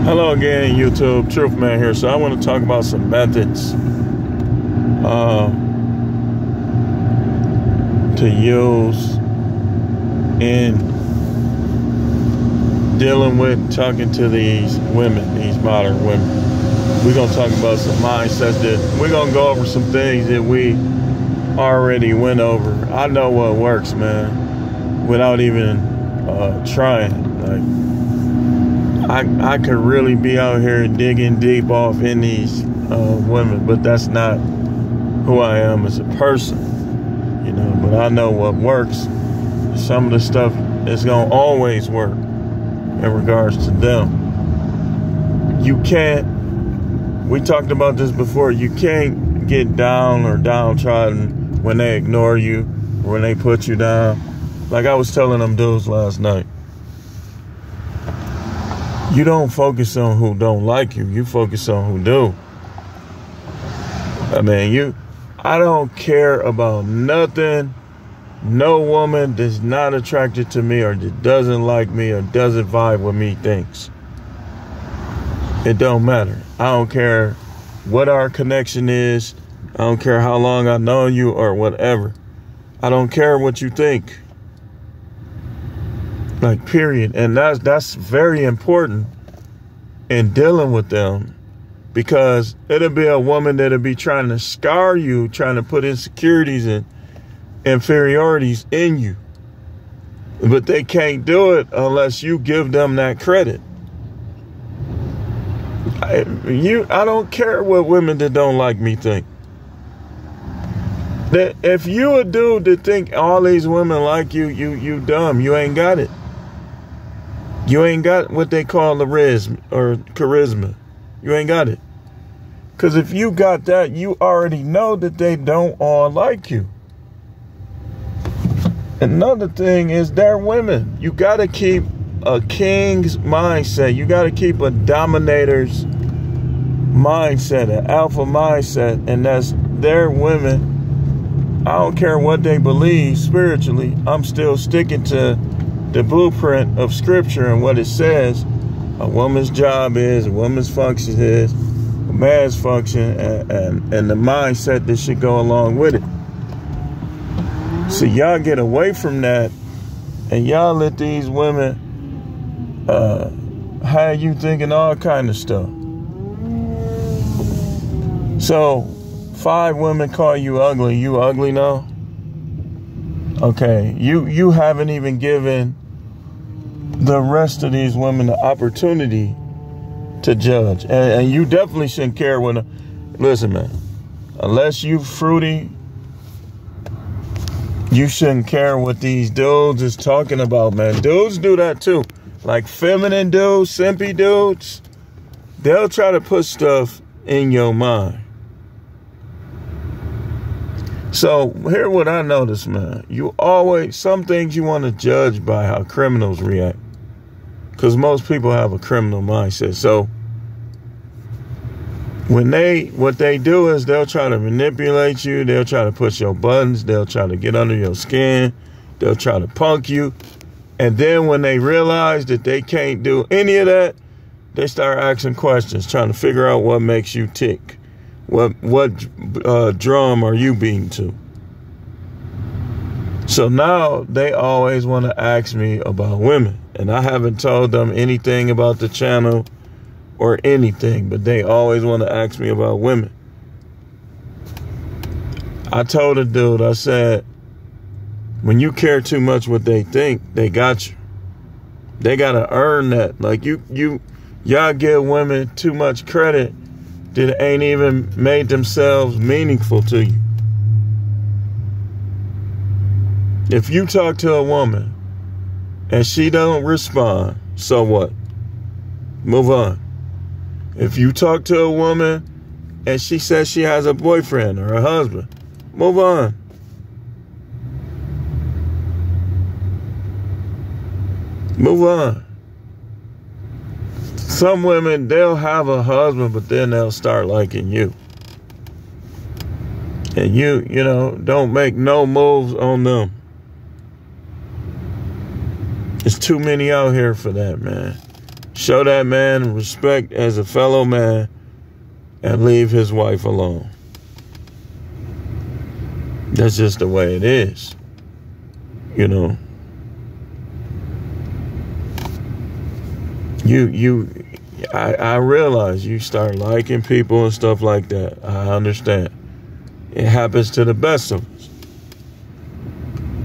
Hello again, YouTube. Truth Man here. So I want to talk about some methods to use in dealing with talking to these women, these modern women. We're going to talk about some mindsets that we're going to go over some things that we already went over. I know what works, man, without even trying. I could really be out here digging deep off in these women, but that's not who I am as a person, you know. But I know what works. Some of the stuff is gonna always work in regards to them. You can't, we talked about this before, you can't get down or downtrodden when they ignore you, or when they put you down. Like I was telling them dudes last night, you don't focus on who don't like you. You focus on who do. I mean, I don't care about nothing. No woman that's not attracted to me or that doesn't like me or doesn't vibe with me thinks. It don't matter. I don't care what our connection is. I don't care how long I know you or whatever. I don't care what you think. Like, period. And that's very important in dealing with them, because it'll be a woman that'll be trying to scar you, trying to put insecurities and inferiorities in you. But they can't do it unless you give them that credit. I don't care what women that don't like me think. That if you a dude that think all these women like you, you dumb. You ain't got it. You ain't got what they call charisma. You ain't got it. Because if you got that, you already know that they don't all like you. Another thing is they're women. You got to keep a king's mindset. You got to keep a dominator's mindset, an alpha mindset, and that's they're women. I don't care what they believe spiritually. I'm still sticking to the blueprint of scripture and what it says a woman's job is, a woman's function is, a man's function, and the mindset that should go along with it. So y'all get away from that and y'all let these women have you thinking all kind of stuff. So 5 women call you ugly. You ugly now? Okay, you haven't even given the rest of these women the opportunity to judge. And you definitely shouldn't care when, listen, man, unless you fruity, you shouldn't care what these dudes is talking about, man. Dudes do that too. Like feminine dudes, simpy dudes, they'll try to put stuff in your mind. So here's what I noticed, man. Some things you want to judge by how criminals react. Because most people have a criminal mindset. So what they do is they'll try to manipulate you. They'll try to push your buttons. They'll try to get under your skin. They'll try to punk you. And then when they realize that they can't do any of that, they start asking questions, trying to figure out what makes you tick. What drum are you beating to? So now they always want to ask me about women. And I haven't told them anything about the channel or anything, but they always want to ask me about women. I told a dude, I said, when you care too much what they think, they got you. They got to earn that. Like y'all give women too much credit that ain't even made themselves meaningful to you. If you talk to a woman and she don't respond, so what? Move on. If you talk to a woman and she says she has a boyfriend or a husband, move on. Move on. Some women, they'll have a husband, but then they'll start liking you. And you know, don't make no moves on them. There's too many out here for that, man. Show that man respect as a fellow man and leave his wife alone. That's just the way it is. You know. I realize you start liking people and stuff like that. I understand. It happens to the best of us.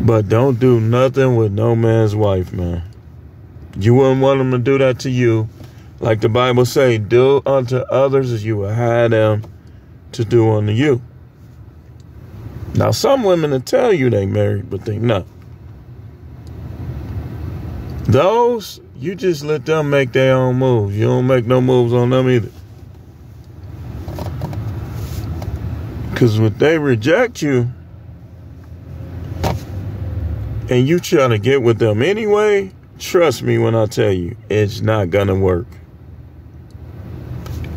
But don't do nothing with no man's wife, man. You wouldn't want them to do that to you. Like the Bible say, do unto others as you would have them to do unto you. Now, some women will tell you they married, but they not. Those, you just let them make their own moves. You don't make no moves on them either. Because when they reject you, and you try to get with them anyway, trust me when I tell you, it's not going to work.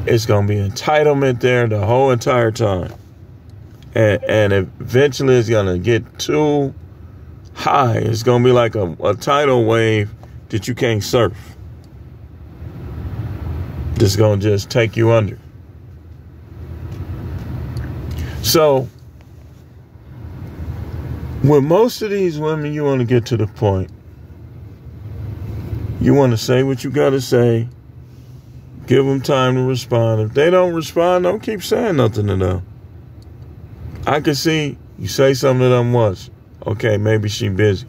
It's going to be entitlement there the whole entire time. And eventually it's going to get too high. It's going to be like a tidal wave that you can't surf. It's going to just take you under. So, with most of these women, you want to get to the point. You want to say what you got to say. Give them time to respond. If they don't respond, don't keep saying nothing to them. I can see you say something to them once. Okay, maybe she busy.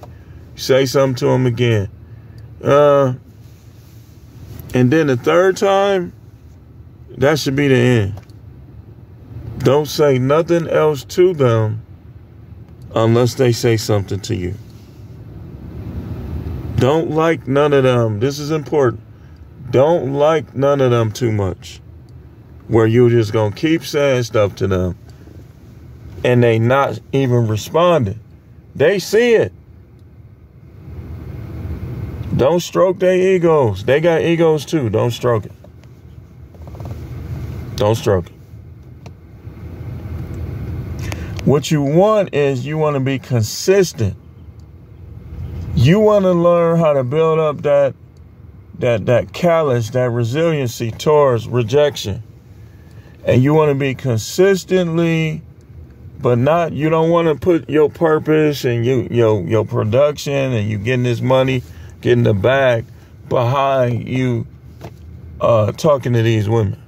You say something to them again. And then the third time, that should be the end. Don't say nothing else to them unless they say something to you. Don't like none of them. This is important. Don't like none of them too much. Where you're just going to keep saying stuff to them and they not even responding. They see it. Don't stroke their egos. They got egos too. Don't stroke it. Don't stroke it. What you want is you want to be consistent. You want to learn how to build up that callous, that resiliency towards rejection. And you want to be consistently, but not, you don't want to put your purpose and your production and you getting this money, getting the bag behind you talking to these women.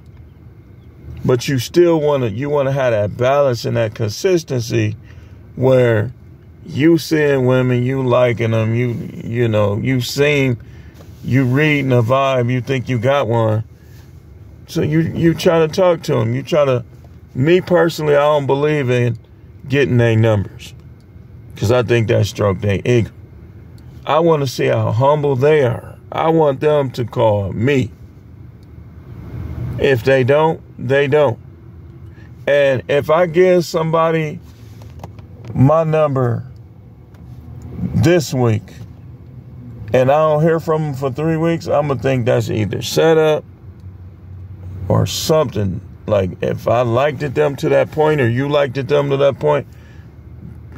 But you still want to have that balance and that consistency where you seeing women, you liking them, you reading a vibe, you think you got one. So you try to talk to them. Me personally, I don't believe in getting their numbers because I think that stroke their ego. I want to see how humble they are. I want them to call me. If they don't, they don't. And if I give somebody my number this week and I don't hear from them for 3 weeks, I'm going to think that's either set up or something. Like if I liked it them to that point or you liked it them to that point,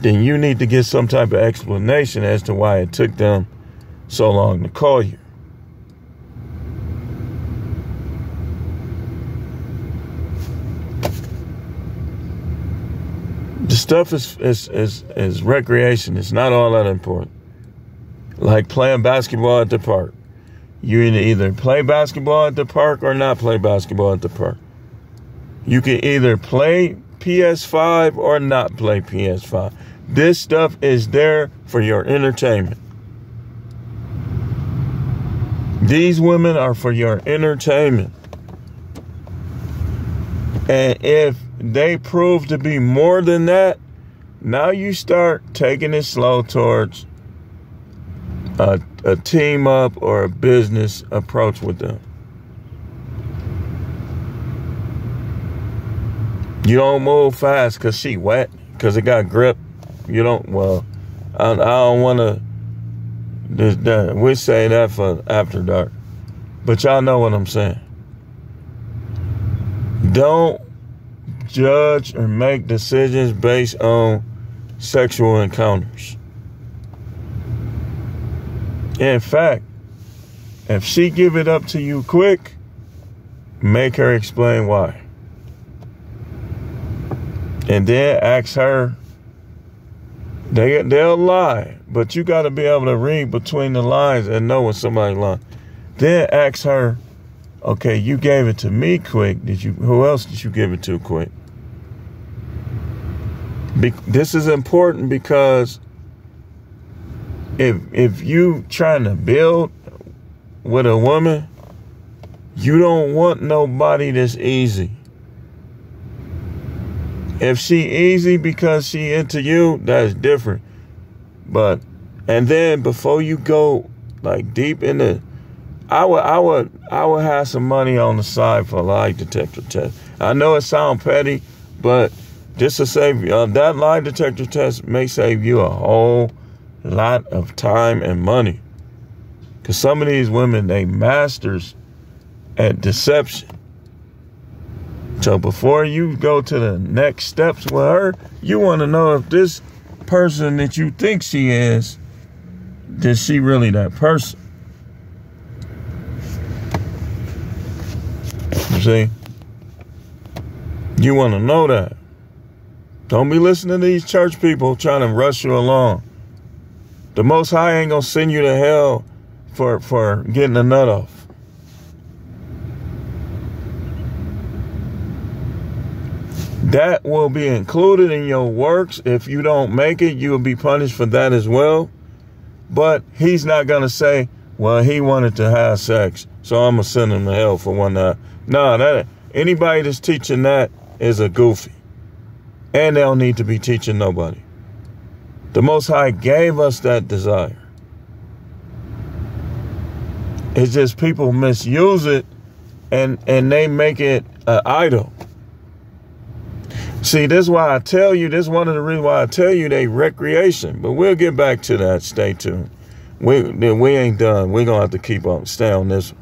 then you need to get some type of explanation as to why it took them so long to call you. The stuff is recreation. It's not all that important. Like playing basketball at the park. You either play basketball at the park or not play basketball at the park. You can either play PS5 or not play PS5. This stuff is there for your entertainment. These women are for your entertainment. And if they prove to be more than that, now you start taking it slow towards a team up or a business approach with them. You don't move fast because she wet, because it got grip. You don't, well, I don't want to, we say that for after dark. But y'all know what I'm saying. Don't judge or make decisions based on sexual encounters. In fact, If she give it up to you quick, make her explain why. And then ask her, they'll lie, but you got to be able to read between the lines and know when somebody's lying. Then ask her, okay, you gave it to me quick. Who else did you give it to quick? This is important because if you trying to build with a woman, you don't want nobody that's easy. If she easy because she into you, that's different. And then before you go like deep into, I would have some money on the side for a lie detector test. I know it sounds petty, but just to save you, that lie detector test may save you a whole lot of time and money. Because some of these women, they masters at deception. So before you go to the next steps with her, you want to know if this person that you think she is she really that person? You see? You want to know that. Don't be listening to these church people trying to rush you along. The Most High ain't going to send you to hell for getting a nut off. That will be included in your works. If you don't make it, you will be punished for that as well. But he's not going to say, well, he wanted to have sex, so I'm going to send him to hell for one night. No, anybody that's teaching that is a goofy. And they don't need to be teaching nobody. The Most High gave us that desire. It's just people misuse it and they make it an idol. See, this is why I tell you, this is one of the reasons why I tell you they recreation. But we'll get back to that. Stay tuned. We ain't done. We're going to have to stay on this one.